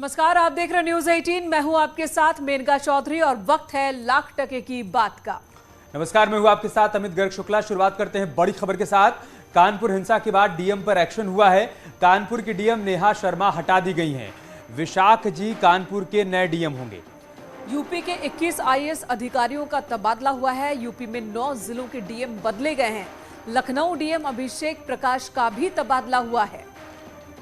नमस्कार, आप देख रहे हैं न्यूज 18। मैं हूं आपके साथ मेनका चौधरी और वक्त है लाख टके की बात का। नमस्कार, मैं हूं आपके साथ अमित गर्ग शुक्ला। शुरुआत करते हैं बड़ी खबर के साथ। कानपुर हिंसा के बाद डीएम पर एक्शन हुआ है। कानपुर की डीएम नेहा शर्मा हटा दी गई हैं। विशाख जी कानपुर के नए डीएम होंगे। यूपी के 21 आईएएस अधिकारियों का तबादला हुआ है। यूपी में 9 जिलों के डीएम बदले गए हैं। लखनऊ डीएम अभिषेक प्रकाश का भी तबादला हुआ है।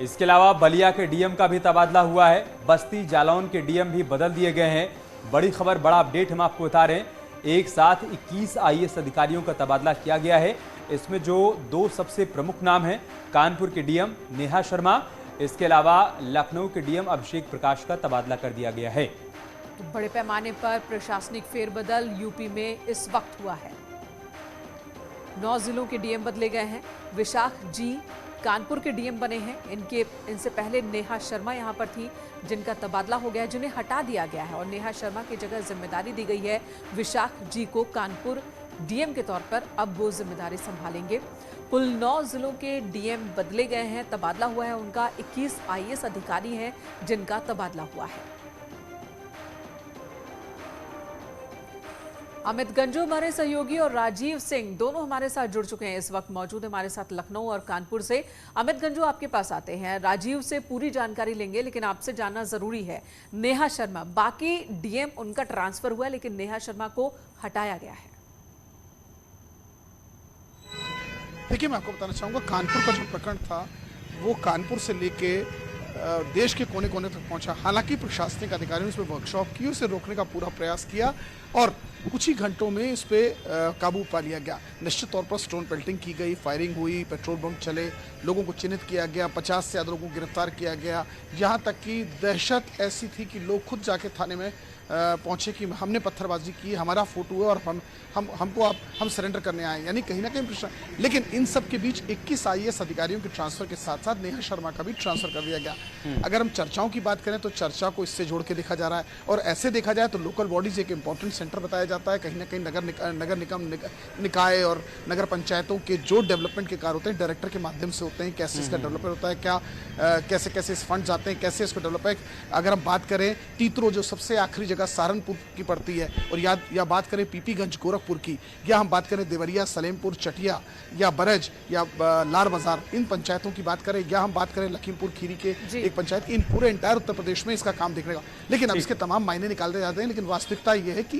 इसके अलावा बलिया के डीएम का भी तबादला हुआ है। बस्ती जालौन के डीएम भी बदल दिए गए हैं। बड़ी खबर, बड़ा अपडेट हम आपको बता रहे हैं। एक साथ 21 आईएएस अधिकारियों का तबादला किया गया है। इसमें जो दो सबसे प्रमुख नाम हैं, कानपुर के डीएम नेहा शर्मा, इसके अलावा लखनऊ के डीएम अभिषेक प्रकाश का तबादला कर दिया गया है। तो बड़े पैमाने पर प्रशासनिक फेरबदल यूपी में इस वक्त हुआ है। 9 जिलों के डीएम बदले गए हैं। विशाख जी कानपुर के डीएम बने हैं। इनसे पहले नेहा शर्मा यहां पर थी, जिनका तबादला हो गया है, जिन्हें हटा दिया गया है और नेहा शर्मा की जगह जिम्मेदारी दी गई है विशाख जी को कानपुर डीएम के तौर पर। अब वो जिम्मेदारी संभालेंगे। कुल 9 जिलों के डीएम बदले गए हैं, तबादला हुआ है उनका। 21 आईएएस अधिकारी हैं जिनका तबादला हुआ है। अमित गंजू हमारे सहयोगी और राजीव सिंह दोनों हमारे साथ जुड़ चुके हैं, इस वक्त मौजूद है हमारे साथ लखनऊ और कानपुर से। अमित गंजू, आपके पास आते हैं। राजीव से पूरी जानकारी लेंगे, लेकिन आपसे जानना जरूरी है, नेहा शर्मा, बाकी डीएम उनका ट्रांसफर हुआ है लेकिन नेहा शर्मा को हटाया गया है। देखिए, मैं आपको बताना चाहूंगा, कानपुर का जो प्रकरण था वो कानपुर से लेके देश के कोने कोने तक पहुंचा। हालांकि प्रशासनिक अधिकारियों ने इस पर वर्कशॉप की, उसे रोकने का पूरा प्रयास किया और कुछ ही घंटों में इस पे काबू पा लिया गया। निश्चित तौर पर स्टोन पेल्टिंग की गई, फायरिंग हुई, पेट्रोल बम चले, लोगों को चिन्हित किया गया, 50 से ज्यादा लोगों को गिरफ्तार किया गया। यहाँ तक कि दहशत ऐसी थी कि लोग खुद जाके थाने में पहुंचे कि हमने पत्थरबाजी की, हमारा फोटो है और हम सरेंडर करने आए, यानी कहीं ना कहीं। लेकिन इन सब के बीच 21 आईएएस अधिकारियों के ट्रांसफर के साथ साथ नेहा शर्मा का भी ट्रांसफर कर दिया गया। अगर हम चर्चाओं की बात करें तो चर्चा को इससे जोड़ के देखा जा रहा है और ऐसे देखा जाए तो लोकल बॉडीज एक इंपॉर्टेंट सेंटर बताया जाता है। कहीं ना कहीं नगर निगम निकाय और नगर पंचायतों के जो डेवलपमेंट के कार्य होते हैं डायरेक्टर के माध्यम से होते हैं। कैसे इसका डेवलपमेंट होता है, क्या कैसे कैसे इस फंड आते हैं, कैसे इसको डेवलप है। अगर हम बात करें तीतरो, जो सबसे आखिरी जगह सहारनपुर की पड़ती है, और या बात करें पीपीगंज गोरखपुर की, या हम बात करें देवरिया, सलेमपुर, चटिया या बरज या लार बाजार, इन पंचायतों की बात करें, या हम बात करें लखीमपुर खीरी के एक पंचायत, इन पूरे इंटायर उत्तर प्रदेश में इसका काम देखने का। लेकिन अब इसके तमाम मायने निकालते जाते हैं। लेकिन वास्तविकता यह है कि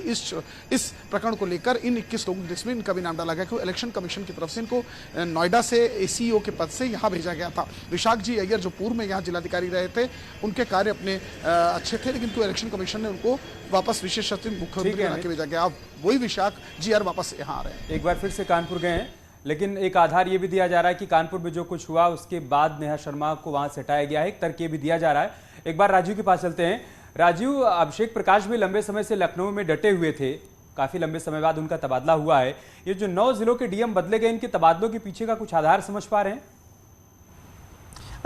इस प्रकरण को लेकर इन 21 लोगों जिसमें इनका भी नाम डाला गया, क्योंकि इलेक्शन कमीशन की तरफ से इनको नोएडा से एसीईओ के पद से यहाँ भेजा गया था। विशाख जी अय्यर जो पूर्व में यहाँ जिलाधिकारी रहे थे, उनके कार्य अपने अच्छे थे, लेकिन इलेक्शन कमीशन ने उनको वापस विशेष सचिव मुख्यमंत्री बना के भेजा गया। अब वही विशाख जी यार वापस यहाँ आ रहे हैं। एक बार फिर से कानपुर गए हैं, लेकिन एक आधार ये भी दिया जा रहा है कि कानपुर में जो कुछ हुआ उसके बाद नेहा शर्मा को वहां से हटाया गया है। एक तर्क ये भी दिया जा रहा है। एक बार राजीव के पास चलते हैं। राजीव, अभिषेक प्रकाश भी लंबे समय से लखनऊ में डटे हुए थे, काफी लंबे समय बाद उनका तबादला हुआ है। ये जो 9 जिलों के डीएम बदले गए, इनके तबादलों के पीछे का कुछ आधार समझ पा रहे हैं?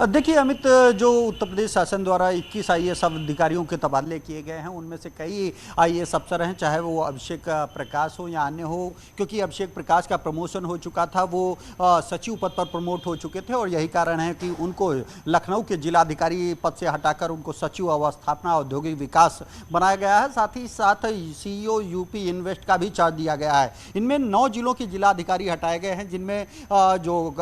देखिए अमित, जो उत्तर प्रदेश शासन द्वारा 21 आईएएस अधिकारियों के तबादले किए गए हैं, उनमें से कई आईएएस अफसर हैं, चाहे वो अभिषेक प्रकाश हो या अन्य हो। क्योंकि अभिषेक प्रकाश का प्रमोशन हो चुका था, वो सचिव पद पर प्रमोट हो चुके थे और यही कारण है कि उनको लखनऊ के जिलाधिकारी पद से हटाकर उनको सचिव अवस्थापना औद्योगिक विकास बनाया गया है। साथ ही साथ सीईओ यूपी इन्वेस्ट का भी चार्ज दिया गया है। इनमें 9 जिलों के जिलाधिकारी हटाए गए हैं, जिनमें जो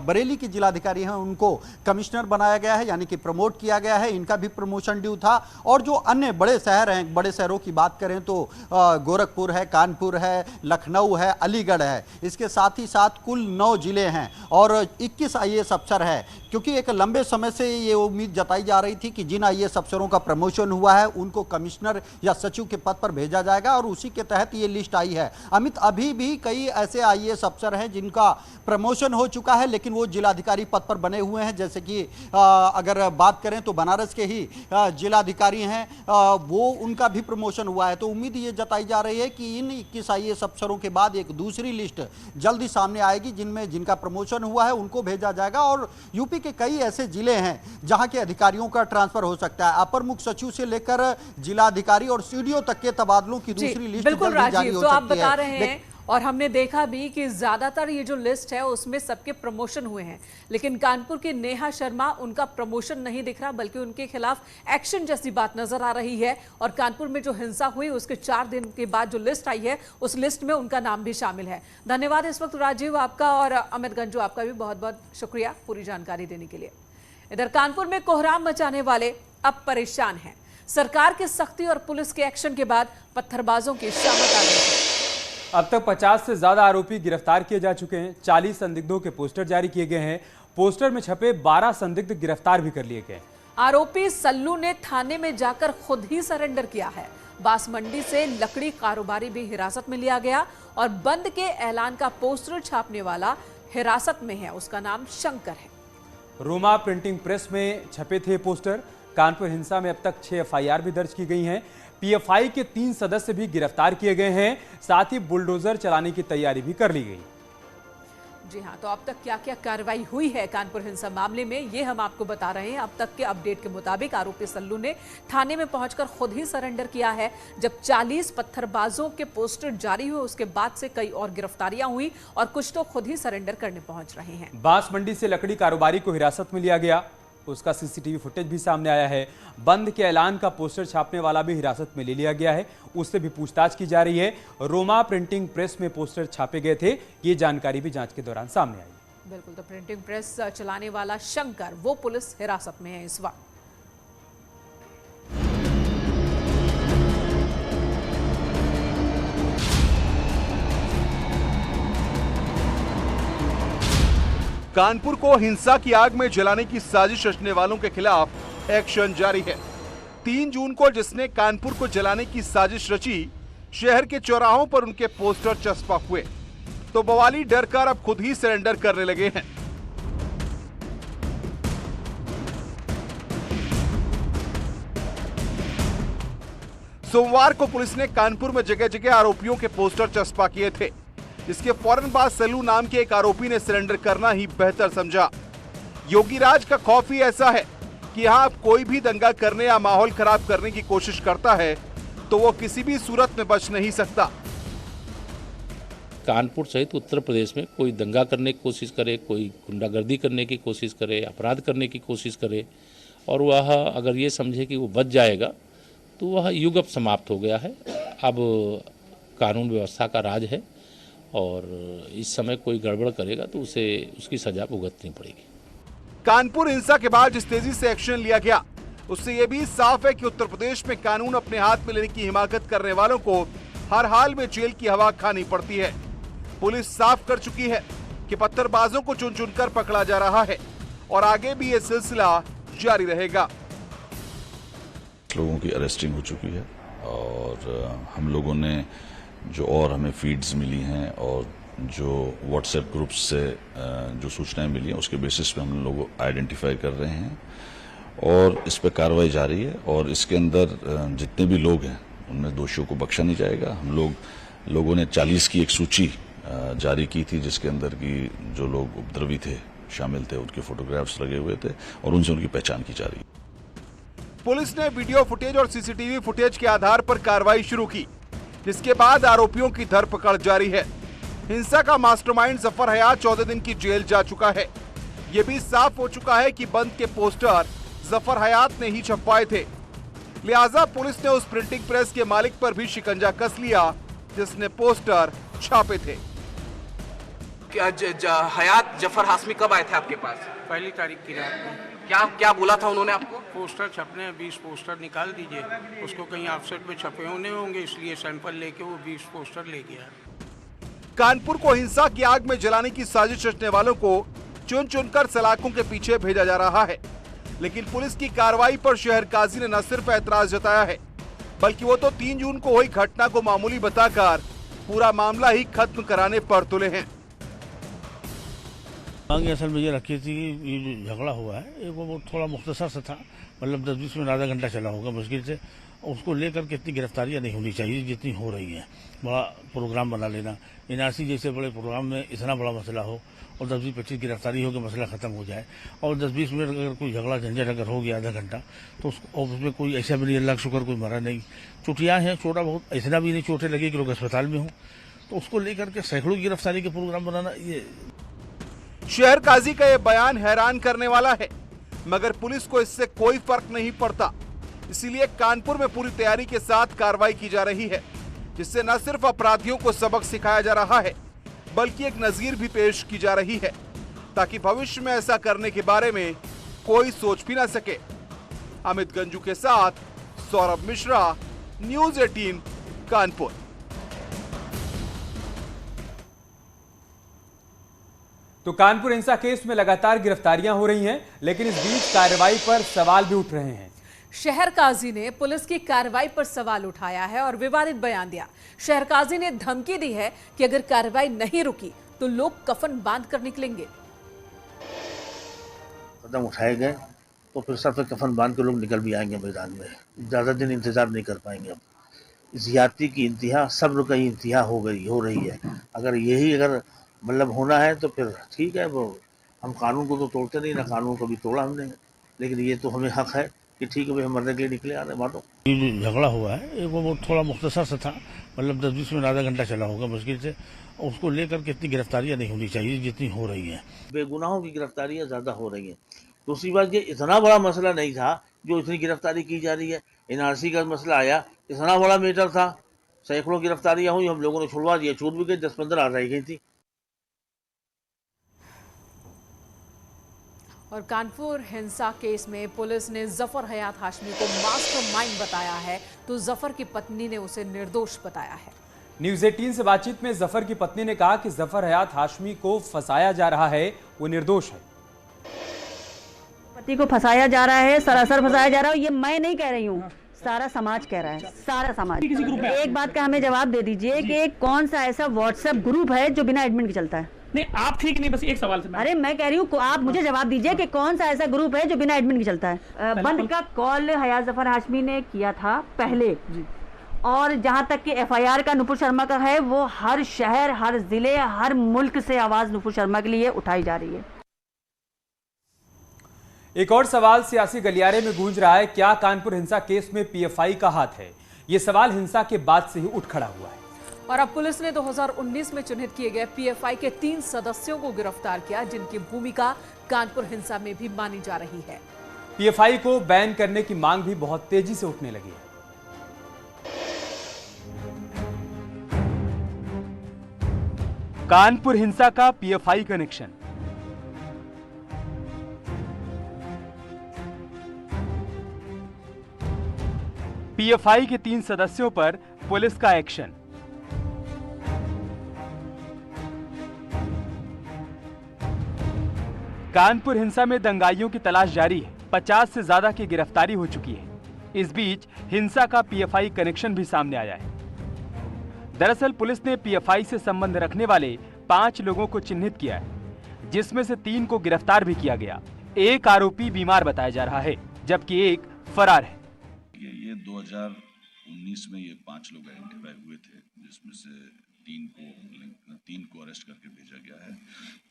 बरेली के जिलाधिकारी हैं उनको कमिश्नर बनाया गया है, यानी कि प्रमोट किया गया है। इनका भी प्रमोशन ड्यू था। और जो अन्य बड़े शहर हैं, बड़े शहरों की बात करें तो गोरखपुर है, कानपुर है, लखनऊ है, अलीगढ़ है। इसके साथ ही साथ कुल 9 जिले हैं और 21 आईएएस अफसर है। क्योंकि एक लंबे समय से ये उम्मीद जताई जा रही थी कि जिन आईएएस अफसरों का प्रमोशन हुआ है उनको कमिश्नर या सचिव के पद पर भेजा जाएगा और उसी के तहत ये लिस्ट आई है। अमित, अभी भी कई ऐसे आईएएस अफसर हैं जिनका प्रमोशन हो चुका है लेकिन वो जिलाधिकारी पद पर बने हुए हैं। जैसे कि अगर बात करें तो बनारस के ही जिलाधिकारी हैं, वो उनका भी प्रमोशन हुआ है। तो उम्मीद ये जताई जा रही है कि इन 21 आईएएस अफसरों के बाद एक दूसरी लिस्ट जल्दी सामने आएगी, जिनका प्रमोशन हुआ है उनको भेजा जाएगा। और यूपी के कई ऐसे जिले हैं जहां के अधिकारियों का ट्रांसफर हो सकता है। अपर मुख्य सचिव से लेकर जिलाधिकारी और सीडीओ तक के तबादलों की दूसरी लिस्ट बिल्कुल राजीव, तो आप बता रहे हैं और हमने देखा भी कि ज्यादातर ये जो लिस्ट है उसमें सबके प्रमोशन हुए हैं, लेकिन कानपुर की नेहा शर्मा, उनका प्रमोशन नहीं दिख रहा बल्कि उनके खिलाफ एक्शन जैसी बात नजर आ रही है। और कानपुर में जो हिंसा हुई उसके 4 दिन के बाद जो लिस्ट आई है उस लिस्ट में उनका नाम भी शामिल है। धन्यवाद इस वक्त राजीव आपका, और अमित गंजू आपका भी बहुत बहुत शुक्रिया पूरी जानकारी देने के लिए। इधर कानपुर में कोहराम मचाने वाले अब परेशान हैं। सरकार की सख्ती और पुलिस के एक्शन के बाद पत्थरबाजों की शामत आ गई है। अब तक 50 से ज्यादा आरोपी गिरफ्तार किए जा चुके हैं। 40 संदिग्धों के पोस्टर जारी किए गए हैं। पोस्टर में छपे 12 संदिग्ध गिरफ्तार भी कर लिए गए। आरोपी सल्लू ने थाने में जाकर खुद ही सरेंडर किया है। बांसमंडी से लकड़ी कारोबारी भी हिरासत में लिया गया और बंद के ऐलान का पोस्टर छापने वाला हिरासत में है, उसका नाम शंकर है। रोमा प्रिंटिंग प्रेस में छपे थे पोस्टर। कानपुर हिंसा में अब तक 6 FIR भी दर्ज की गई हैं। PFI के 3 सदस्य भी गिरफ्तार किए गए हैं। साथ ही बुलडोजर चलाने की तैयारी भी कर ली गई। जी हां, तो अब तक क्या क्या कार्रवाई हुई है कानपुर हिंसा मामले में, ये हम आपको बता रहे हैं। अब तक के अपडेट के मुताबिक आरोपी सल्लू ने थाने में पहुंचकर खुद ही सरेंडर किया है। जब 40 पत्थरबाजों के पोस्टर जारी हुए उसके बाद से कई और गिरफ्तारियां हुई और कुछ तो खुद ही सरेंडर करने पहुंच रहे हैं। बांसमंडी से लकड़ी कारोबारी को हिरासत में लिया गया, उसका CCTV फुटेज भी सामने आया है। बंद के ऐलान का पोस्टर छापने वाला भी हिरासत में ले लिया गया है, उससे भी पूछताछ की जा रही है। रोमा प्रिंटिंग प्रेस में पोस्टर छापे गए थे, ये जानकारी भी जांच के दौरान सामने आई। बिल्कुल, तो प्रिंटिंग प्रेस चलाने वाला शंकर, वो पुलिस हिरासत में है इस वक्त। कानपुर को हिंसा की आग में जलाने की साजिश रचने वालों के खिलाफ एक्शन जारी है। 3 जून को जिसने कानपुर को जलाने की साजिश रची, शहर के चौराहों पर उनके पोस्टर चस्पा हुए, तो बवाली डरकर अब खुद ही सरेंडर करने लगे हैं। सोमवार को पुलिस ने कानपुर में जगह जगह आरोपियों के पोस्टर चस्पा किए थे, जिसके फौरन बाद सल्लू नाम के एक आरोपी ने सरेंडर करना ही बेहतर समझा। योगीराज का खौफ ही ऐसा है कि यहाँ अब कोई भी दंगा करने या माहौल खराब करने की कोशिश करता है तो वो किसी भी सूरत में बच नहीं सकता। कानपुर सहित उत्तर प्रदेश में कोई दंगा करने की कोशिश करे, कोई गुंडागर्दी करने की कोशिश करे, अपराध करने की कोशिश करे और वह अगर ये समझे कि वो बच जाएगा तो वह युग अब समाप्त हो गया है। अब कानून व्यवस्था का राज है और इस समय कोई गड़बड़ करेगा तो उसे उसकी सजा भुगतनी पड़ेगी। कानपुर हिंसा के बाद जिस तेजी से एक्शन लिया गया उससे ये भी साफ है कि उत्तर प्रदेश में कानून अपने हाथ में लेने की हिमाकत करने वालों को हर हाल में जेल की हवा खानी पड़ती है। पुलिस साफ कर चुकी है कि पत्थरबाजों को चुन चुनकर पकड़ा जा रहा है और आगे भी ये सिलसिला जारी रहेगा। लोगों की अरेस्टिंग हो चुकी है और हम लोगों ने जो और हमें फीड्स मिली हैं और जो व्हाट्सएप ग्रुप्स से जो सूचनाएं मिली हैं उसके बेसिस पे हम लोग आइडेंटिफाई कर रहे हैं और इस पे कार्रवाई जारी है। और इसके अंदर जितने भी लोग हैं उनमें दोषियों को बख्शा नहीं जाएगा। हम लोगों ने 40 की एक सूची जारी की थी जिसके अंदर की जो लोग उपद्रवी थे शामिल थे उनके फोटोग्राफ्स लगे हुए थे और उनसे उनकी पहचान की जा रही है। पुलिस ने वीडियो फुटेज और CCTV फुटेज के आधार पर कार्रवाई शुरू की, जिसके बाद आरोपियों की धरपकड़ जारी है। हिंसा का मास्टरमाइंड जफर हयात 14 दिन की जेल जा चुका है। ये भी साफ हो चुका है कि बंद के पोस्टर जफर हयात ने ही छपवाए थे, लिहाजा पुलिस ने उस प्रिंटिंग प्रेस के मालिक पर भी शिकंजा कस लिया जिसने पोस्टर छापे थे। हयात जफर हाशमी कब आए थे आपके पास? पहली तारीख की रात में। क्या बोला था उन्होंने आपको? पोस्टर छपने 20 पोस्टर निकाल दीजिए, उसको कहीं ऑफसेट पे छपे होंगे इसलिए सैंपल लेके वो 20 पोस्टर ले गया। कानपुर को हिंसा की आग में जलाने की साजिश रचने वालों को चुन चुनकर सलाखों के पीछे भेजा जा रहा है, लेकिन पुलिस की कार्रवाई पर शहर काजी ने न सिर्फ ऐतराज जताया है बल्कि वो तो 3 जून को हुई घटना को मामूली बताकर पूरा मामला ही खत्म कराने पर तुले हैं। असल में ये रखी थी ये जो झगड़ा हुआ है वो थोड़ा मुख्तसर सा था, मतलब 10-20 मिनट आधा घंटा चला होगा मुश्किल से। उसको लेकर के इतनी गिरफ्तारियां नहीं होनी चाहिए जितनी हो रही हैं। बड़ा प्रोग्राम बना लेना, NRC जैसे बड़े प्रोग्राम में इतना बड़ा मसला हो और 10-20-25 गिरफ्तारी हो के मसला खत्म हो जाए और 10-20 मिनट अगर कोई झगड़ा झंझट अगर हो गया आधा घंटा तो उसमें कोई ऐसा भी नहीं, अल्लाह का शुक्र कोई मरा नहीं। चोटियाँ हैं, छोटा बहुत, ऐसा भी नहीं चोटें लगी कि लोग अस्पताल में हों, तो उसको लेकर के सैकड़ों की गिरफ्तारी के प्रोग्राम बनाना, ये शहर काजी का यह बयान हैरान करने वाला है, मगर पुलिस को इससे कोई फर्क नहीं पड़ता। इसीलिए कानपुर में पूरी तैयारी के साथ कार्रवाई की जा रही है, जिससे न सिर्फ अपराधियों को सबक सिखाया जा रहा है, बल्कि एक नजीर भी पेश की जा रही है, ताकि भविष्य में ऐसा करने के बारे में कोई सोच भी ना सके। अमित गंजू के साथ सौरभ मिश्रा, न्यूज़ 18 कानपुर। तो कानपुर हिंसा केस में लगातार गिरफ्तारियां हो रही हैं, लेकिन इस बीच कार्रवाई पर सवाल भी उठ रहे हैं। शहर काजी ने पुलिस की कार्रवाई पर सवाल उठाया है और विवादित बयान दिया। शहर काजी ने धमकी दी है कि अगर कार्रवाई नहीं रुकी तो लोग कफन बांध कर निकलेंगे। कदम उठाए गए तो फिर सब पे कफन बांध के लोग निकल भी आएंगे मैदान में, ज्यादा दिन इंतजार नहीं कर पाएंगे। अब ज्यादती की इंतहा, सब्र का इंतहा हो रही है। अगर यही मतलब होना है तो फिर ठीक है, वो हम कानून को तो तोड़ते नहीं, ना कानून को भी तोड़ा हमने, लेकिन ये तो हमें हक है कि ठीक है भाई हम मरने के लिए निकले आ रहे मानो। ये जो झगड़ा हुआ है वो थोड़ा मुख्तसर से था, मतलब 10-20 मिनट आधा घंटा चला होगा मुश्किल से। उसको लेकर के इतनी गिरफ्तारियां नहीं होनी चाहिए जितनी हो रही हैं। बेगुनाहों की गिरफ्तारियां ज्यादा हो रही हैं। दूसरी बात, ये इतना बड़ा मसला नहीं था जो इतनी गिरफ्तारी की जा रही है। एनआरसी का मसला आया, इतना बड़ा मैटर था, सैकड़ों गिरफ्तारियां हुई, हम लोगों ने छुड़वा दिया, छूट भी गई, 10-15 रह गई थी। और कानपुर हिंसा केस में पुलिस ने जफर हयात हाशमी को मास्टरमाइंड बताया है, तो जफर की पत्नी ने उसे निर्दोष बताया है। न्यूज़ 18 से बातचीत में जफर की पत्नी ने कहा कि जफर हयात हाशमी को फंसाया जा रहा है, वो निर्दोष है। पति को फंसाया जा रहा है, सरासर फंसाया जा रहा है। ये मैं नहीं कह रही हूँ, सारा समाज कह रहा है, सारा समाज। एक बात का हमें जवाब दे दीजिए कि कौन सा ऐसा व्हाट्सएप ग्रुप है जो बिना एडमिन के चलता है? नहीं, आप ठीक नहीं, बस एक सवाल से। अरे मैं कह रही हूँ, आप मुझे जवाब दीजिए कि कौन सा ऐसा ग्रुप है जो बिना एडमिन के चलता है? बंद का कॉल हयात जफर हाशमी ने किया था पहले, और जहां तक कि एफआईआर का नुपुर शर्मा का है, वो हर शहर, हर जिले, हर मुल्क से आवाज नुपुर शर्मा के लिए उठाई जा रही है। एक और सवाल सियासी गलियारे में गूंज रहा है, क्या कानपुर हिंसा केस में पीएफआई का हाथ है? ये सवाल हिंसा के बाद से ही उठ खड़ा हुआ है। और अब पुलिस ने 2019 में चिन्हित किए गए पीएफआई के 3 सदस्यों को गिरफ्तार किया, जिनकी भूमिका कानपुर हिंसा में भी मानी जा रही है। पीएफआई को बैन करने की मांग भी बहुत तेजी से उठने लगी है। कानपुर हिंसा का पीएफआई कनेक्शन। पीएफआई के 3 सदस्यों पर पुलिस का एक्शन। कानपुर हिंसा में दंगाइयों की तलाश जारी है। 50 से ज्यादा की गिरफ्तारी हो चुकी है। इस बीच हिंसा का पीएफआई कनेक्शन भी सामने आया है। दरअसल पुलिस ने पीएफआई से संबंध रखने वाले 5 लोगों को चिन्हित किया है, जिसमें से 3 को गिरफ्तार भी किया गया। एक आरोपी बीमार बताया जा रहा है, जबकि एक फरार है। ये 2019 में ये 5 लोग आइडेंटिफाई हुए थे, जिसमें से 3 को अरेस्ट करके भेजा गया है।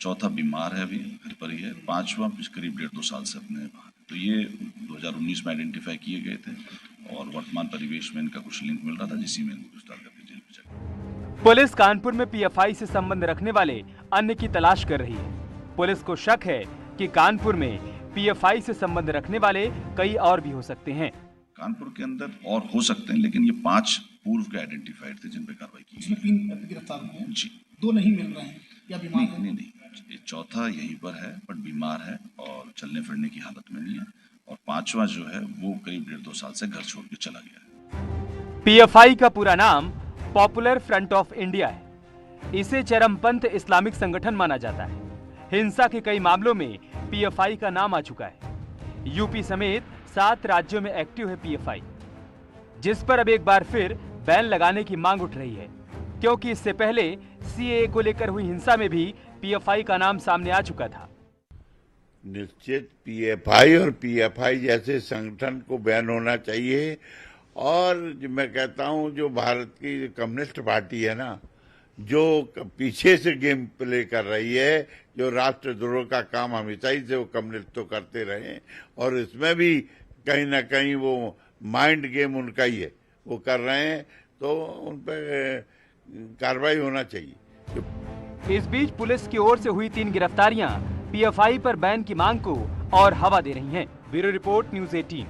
चौथा बीमार है, अभी घर पर ही है। 5वां करीब 1.5-2 साल से अपने। तो ये 2019 में आइडेंटिफाई किए गए थे और वर्तमान परिवेश में इनका कुछ लिंक मिल रहा था, जिसी में इनको गिरफ्तार करके जेल भेजा गया। पुलिस कानपुर में पीएफआई से संबंध रखने वाले अन्य की तलाश कर रही है। पुलिस को शक है कि कानपुर में पीएफआई से संबंध रखने वाले कई और भी हो सकते हैं। कानपुर के अंदर और हो सकते हैं, लेकिन ये 5 पूर्व के आइडेंटिफाइड थे जिन पे कार्रवाई की। इसमें 3 गिरफ्तार हुए हैं, 2 नहीं मिल रहे हैं या बीमार हैं? नहीं, ये चौथा यहीं पर है, बट बीमार है और चलने फिरने की हालत में नहीं है। और 5वां जो है वो करीब 1.5-2 साल से घर छोड़ के चला गया है। पीएफआई का पूरा नाम पॉपुलर फ्रंट ऑफ इंडिया है। इसे चरमपंथ इस्लामिक संगठन माना जाता है। हिंसा के कई मामलों में पीएफआई का नाम आ चुका है। यूपी समेत 7 राज्यों में एक्टिव है पीएफआई, जिस पर अब एक बार फिर बैन लगाने की मांग उठ रही है, क्योंकि इससे पहले सीएए को लेकर हुई हिंसा में भी पीएफआई का नाम सामने आ चुका था। निश्चित पीएफआई और पीएफआई जैसे संगठन को बैन होना चाहिए। और मैं कहता हूं, जो भारत की कम्युनिस्ट पार्टी है ना, जो पीछे से गेम प्ले कर रही है, जो राष्ट्रद्रोह का काम हमेशा ही से वो कम्युनिस्ट तो करते रहे, और इसमें भी कहीं ना कहीं वो माइंड गेम उनका ही है, वो कर रहे हैं। तो उन पर कार्रवाई होना चाहिए। इस बीच पुलिस की ओर से हुई 3 गिरफ्तारियां पीएफआई पर बैन की मांग को और हवा दे रही हैं। Bureau report, news 18।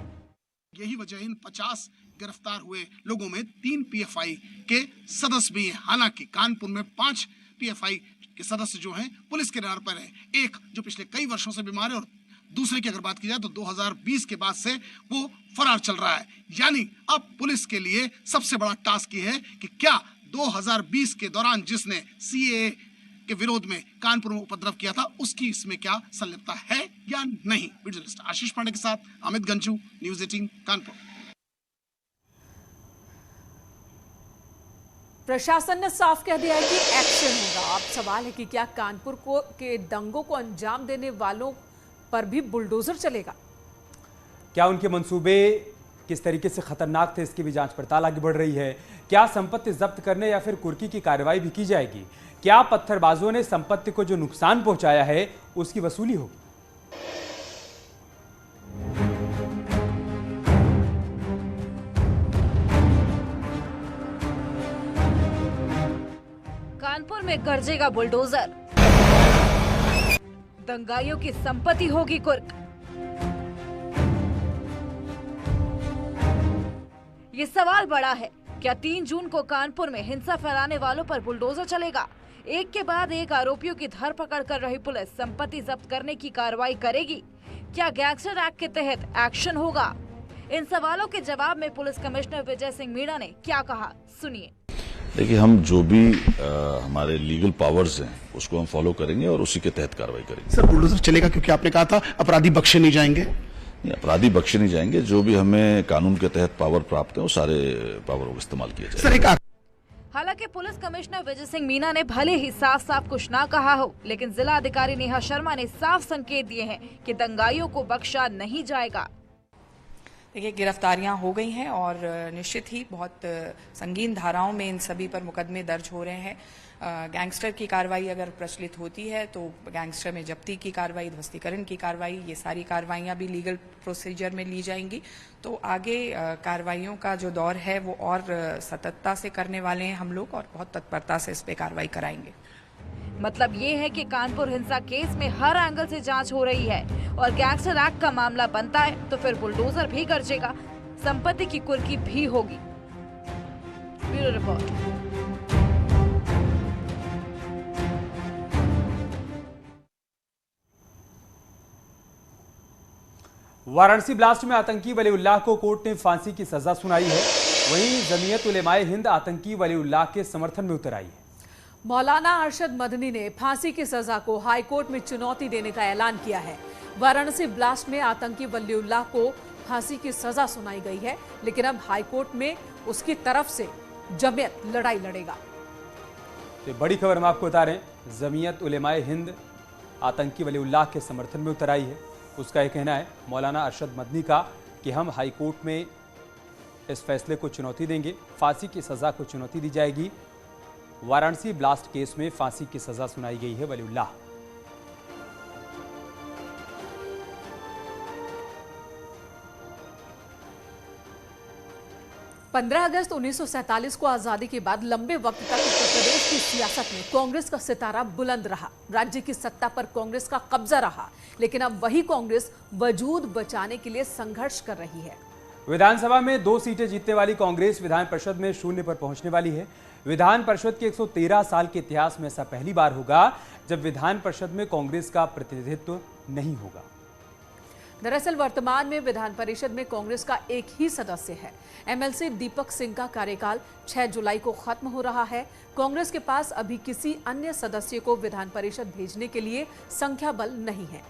यही वजह इन 50 गिरफ्तार हुए लोगों में 3 पीएफआई के सदस्य भी हैं। हालांकि कानपुर में 5 पीएफआई के सदस्य जो हैं पुलिस के रडार पर हैं। एक जो पिछले कई वर्षों से बीमार है और दूसरे की अगर बात की जाए तो 2020 के बाद से वो फरार चल रहा है। यानी अब पुलिस के लिए सबसे बड़ा टास्क ये है कि क्या 2020 के दौरान जिसने सीएए के विरोध में कानपुर में उपद्रव किया था उसकी इसमें क्या संलिप्तता है या नहीं। जर्नलिस्ट आशीष पांडे के साथ अमित गंजू, न्यूज़ 18 कानपुर। प्रशासन ने साफ कह दिया है कि एक्शन होगा। अब सवाल है कि क्या कानपुर के दंगों को अंजाम देने वालों पर भी बुलडोजर चलेगा? क्या उनके मंसूबे किस तरीके से खतरनाक थे, इसकी भी जांच पड़ताल आगे बढ़ रही है। क्या संपत्ति जब्त करने या फिर कुर्की की कार्रवाई भी की जाएगी? क्या पत्थरबाजों ने संपत्ति को जो नुकसान पहुंचाया है उसकी वसूली होगी? कानपुर में गरजेगा बुलडोजर, दंगाइयों की संपत्ति होगी कुर्क। ये सवाल बड़ा है, क्या 3 जून को कानपुर में हिंसा फैलाने वालों पर बुलडोजर चलेगा? एक के बाद एक आरोपियों की धरपकड़ कर रही पुलिस संपत्ति जब्त करने की कार्रवाई करेगी? क्या गैंगस्टर एक्ट के तहत एक्शन होगा? इन सवालों के जवाब में पुलिस कमिश्नर विजय सिंह मीणा ने क्या कहा, सुनिए। देखिए, हम जो भी हमारे लीगल पावर्स हैं उसको हम फॉलो करेंगे और उसी के तहत कार्रवाई करेंगे। सर, बुलडोजर चलेगा क्योंकि आपने कहा था अपराधी बख्शे नहीं जाएंगे। अपराधी बख्शे नहीं जाएंगे। जो भी हमें कानून के तहत पावर प्राप्त है वो सारे पावरों का इस्तेमाल किया जाएगा। हालांकि पुलिस कमिश्नर विजय सिंह मीणा ने भले ही साफ साफ कुछ ना कहा हो, लेकिन जिला अधिकारी नेहा शर्मा ने साफ संकेत दिए हैं कि दंगाइयों को बख्शा नहीं जाएगा। देखिए, गिरफ्तारियां हो गई हैं और निश्चित ही बहुत संगीन धाराओं में इन सभी पर मुकदमे दर्ज हो रहे हैं। गैंगस्टर की कार्रवाई अगर प्रचलित होती है तो गैंगस्टर में जब्ती की कार्रवाई, ध्वस्तीकरण की कार्रवाई, ये सारी कार्रवाइयां भी लीगल प्रोसीजर में ली जाएंगी। तो आगे कार्रवाइयों का जो दौर है वो और सतर्कता से करने वाले हैं हम लोग और बहुत तत्परता से इस पे कार्रवाई कराएंगे। मतलब ये है कि कानपुर हिंसा केस में हर एंगल से जांच हो रही है और गैंगस्टर एक्ट का मामला बनता है तो फिर बुलडोजर भी गरजेगा, संपत्ति की कुर्की भी होगी। Bureau report. वाराणसी ब्लास्ट में आतंकी वलीउल्लाह को कोर्ट ने फांसी की सजा सुनाई है। वहीं जमीयत उलेमाए हिंद आतंकी वलीउल्लाह के समर्थन में उतर आई है। मौलाना अरशद मदनी ने फांसी की सजा को हाईकोर्ट में चुनौती देने का ऐलान किया है। वाराणसी ब्लास्ट में आतंकी वलीउल्लाह को फांसी की सजा सुनाई गई है, लेकिन अब हाईकोर्ट में उसकी तरफ से जमीयत लड़ाई लड़ेगा। तो बड़ी खबर हम आपको बता रहे हैं, जमीयत उलेमाए हिंद आतंकी वलीउल्लाह के समर्थन में उतर आई है। उसका यह कहना है मौलाना अरशद मदनी का कि हम हाईकोर्ट में इस फैसले को चुनौती देंगे, फांसी की सजा को चुनौती दी जाएगी। वाराणसी ब्लास्ट केस में फांसी की सजा सुनाई गई है वलीउल्लाह। पंद्रह अगस्त 1947 को आजादी के बाद लंबे वक्त तक उत्तर प्रदेश की सियासत में कांग्रेस का सितारा बुलंद रहा। राज्य की सत्ता पर कांग्रेस का कब्जा रहा, लेकिन अब वही कांग्रेस वजूद बचाने के लिए संघर्ष कर रही है। विधानसभा में 2 सीटें जीतने वाली कांग्रेस विधान परिषद में शून्य पर पहुंचने वाली है। विधान परिषद के 113 साल के इतिहास में ऐसा पहली बार होगा जब विधान परिषद में कांग्रेस का प्रतिनिधित्व नहीं होगा। दरअसल वर्तमान में विधान परिषद में कांग्रेस का एक ही सदस्य है। एमएलसी दीपक सिंह का कार्यकाल 6 जुलाई को खत्म हो रहा है। कांग्रेस के पास अभी किसी अन्य सदस्य को विधान परिषद भेजने के लिए संख्या बल नहीं है।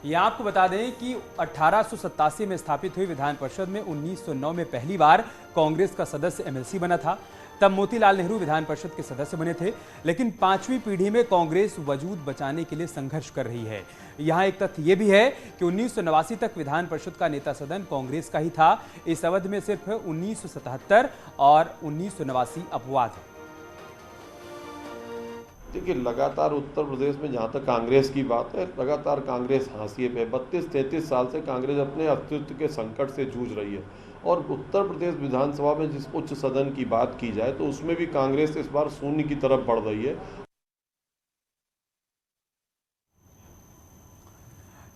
ये आपको बता दें कि 1887 में स्थापित हुई विधान परिषद में 1909 में पहली बार कांग्रेस का सदस्य एमएलसी बना था। तब मोतीलाल नेहरू विधान परिषद के सदस्य बने थे, लेकिन 5वीं पीढ़ी में कांग्रेस वजूद बचाने के लिए संघर्ष कर रही है। यहाँ एक तथ्य ये भी है कि 1989 तक विधान परिषद का नेता सदन कांग्रेस का ही था। इस अवधि में सिर्फ 1977 और 1989 अपवाद है। देखिए, लगातार उत्तर प्रदेश में जहाँ तक कांग्रेस की बात है, लगातार कांग्रेस हाशिए पे 32-33 साल से कांग्रेस अपने अस्तित्व के संकट से जूझ रही है और उत्तर प्रदेश विधानसभा में जिस उच्च सदन की बात की जाए तो उसमें भी कांग्रेस इस बार शून्य की तरफ बढ़ रही है।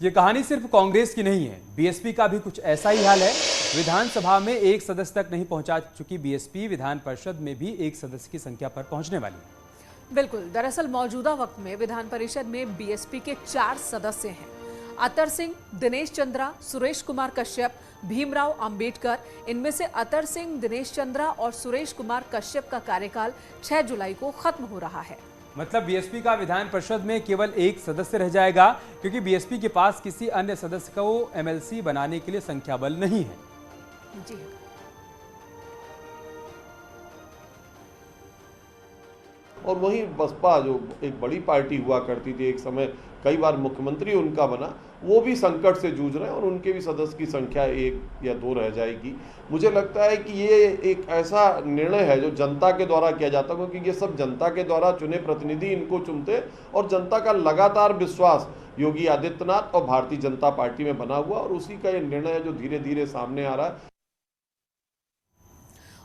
ये कहानी सिर्फ कांग्रेस की नहीं है, बीएसपी का भी कुछ ऐसा ही हाल है। विधानसभा में एक सदस्य तक नहीं पहुंचा चुकी बीएसपी विधान परिषद में भी एक सदस्य की संख्या पर पहुंचने वाली है। बिल्कुल, दरअसल मौजूदा वक्त में विधान परिषद में बीएसपी के 4 सदस्य हैं। अतर सिंह, दिनेश चंद्रा, सुरेश कुमार कश्यप, भीमराव अंबेडकर। इनमें से अतर सिंह, दिनेश चंद्रा और सुरेश कुमार कश्यप का कार्यकाल 6 जुलाई को खत्म हो रहा है। मतलब बीएसपी का विधान परिषद में केवल एक सदस्य रह जाएगा, क्योंकि बीएसपी के पास किसी अन्य सदस्य को एमएलसी बनाने के लिए संख्या बल नहीं है। जी और वहीं बसपा जो एक बड़ी पार्टी हुआ करती थी, एक समय कई बार मुख्यमंत्री उनका बना, वो भी संकट से जूझ रहे हैं और उनके भी सदस्य की संख्या 1 या 2 रह जाएगी। मुझे लगता है कि ये एक ऐसा निर्णय है जो जनता के द्वारा किया जाता है, क्योंकि ये सब जनता के द्वारा चुने प्रतिनिधि इनको चुनते और जनता का लगातार विश्वास योगी आदित्यनाथ और भारतीय जनता पार्टी में बना हुआ और उसी का ये निर्णय है जो धीरे धीरे सामने आ रहा है।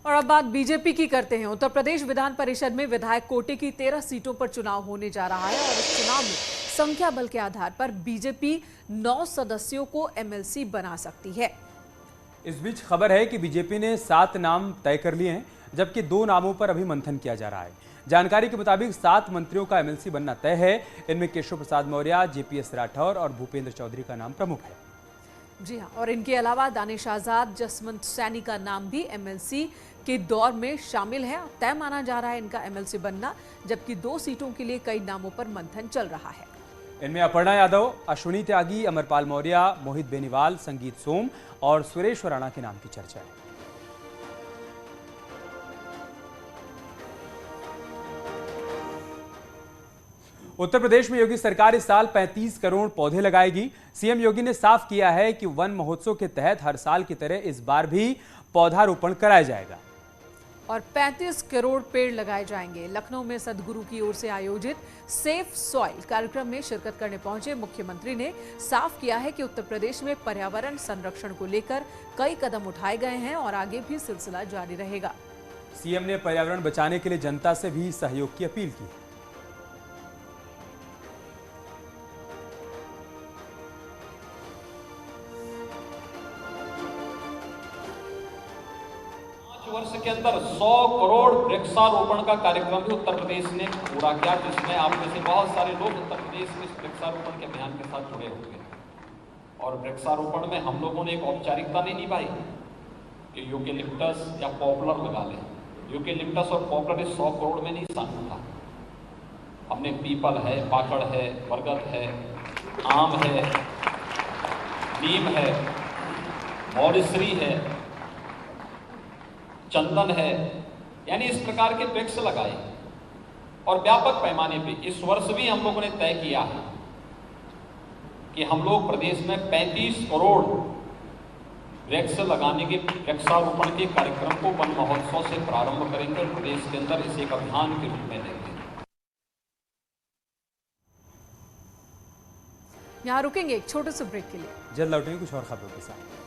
और अब बात बीजेपी की करते हैं। उत्तर प्रदेश विधान परिषद में विधायक कोटे की 13 सीटों पर चुनाव होने जा रहा है और इस चुनाव में संख्या बल के आधार पर बीजेपी 9 सदस्यों को एमएलसी बना सकती है। इस बीच खबर है कि बीजेपी ने 7 नाम तय कर लिए हैं, जबकि 2 नामों पर अभी मंथन किया जा रहा है। जानकारी के मुताबिक 7 मंत्रियों का एमएलसी बनना तय है। इनमें केशव प्रसाद मौर्य, जेपीएस राठौर और भूपेंद्र चौधरी का नाम प्रमुख है। जी हाँ, और इनके अलावा दानिश आजाद, जसवंत सैनी का नाम भी एमएलसी के दौर में शामिल है। तय माना जा रहा है इनका एमएलसी बनना, जबकि 2 सीटों के लिए कई नामों पर मंथन चल रहा है। इनमें अपर्णा यादव, अश्विनी त्यागी, अमरपाल मौर्य, मोहित बेनीवाल, संगीत सोम और सुरेश राणा के नाम की चर्चा है। उत्तर प्रदेश में योगी सरकार इस साल 35 करोड़ पौधे लगाएगी। सीएम योगी ने साफ किया है कि वन महोत्सव के तहत हर साल की तरह इस बार भी पौधारोपण कराया जाएगा और 35 करोड़ पेड़ लगाए जाएंगे। लखनऊ में सदगुरु की ओर से आयोजित सेफ सॉइल कार्यक्रम में शिरकत करने पहुंचे मुख्यमंत्री ने साफ किया है कि उत्तर प्रदेश में पर्यावरण संरक्षण को लेकर कई कदम उठाए गए हैं और आगे भी सिलसिला जारी रहेगा। सीएम ने पर्यावरण बचाने के लिए जनता से भी सहयोग की अपील की। 5 वर्ष के अंदर 100 करोड़ वृक्षारोपण का कार्यक्रम भी उत्तर प्रदेश ने पूरा किया, जिसमें आप में से बहुत सारे लोग उत्तर प्रदेश में इस वृक्षारोपण के अभियान के साथ जुड़े होंगे। और वृक्षारोपण में हम लोगों ने एक औपचारिकता नहीं निभाई कि यूकेलिप्टस या पॉपुलर लगा लें। यूकेलिप्टस और पॉपुलर इस 100 करोड़ में नहीं शामिल था। हमने पीपल है, पाकड़ है, बरगद है, आम है, नीम है, मॉरिसरी है, चंदन है, यानी इस प्रकार के वृक्ष लगाए और व्यापक पैमाने पे इस वर्ष भी हम लोगों ने तय किया है कि हम लोग प्रदेश में 35 करोड़ वृक्ष लगाने के वृक्षारोपण के कार्यक्रम को वन महोत्सव से प्रारंभ करेंगे और प्रदेश के अंदर इसे एक अभियान के रूप में लेंगे। यहाँ रुकेंगे एक छोटे से ब्रेक के लिए, जल्द लौटेंगे कुछ और खबरों के साथ।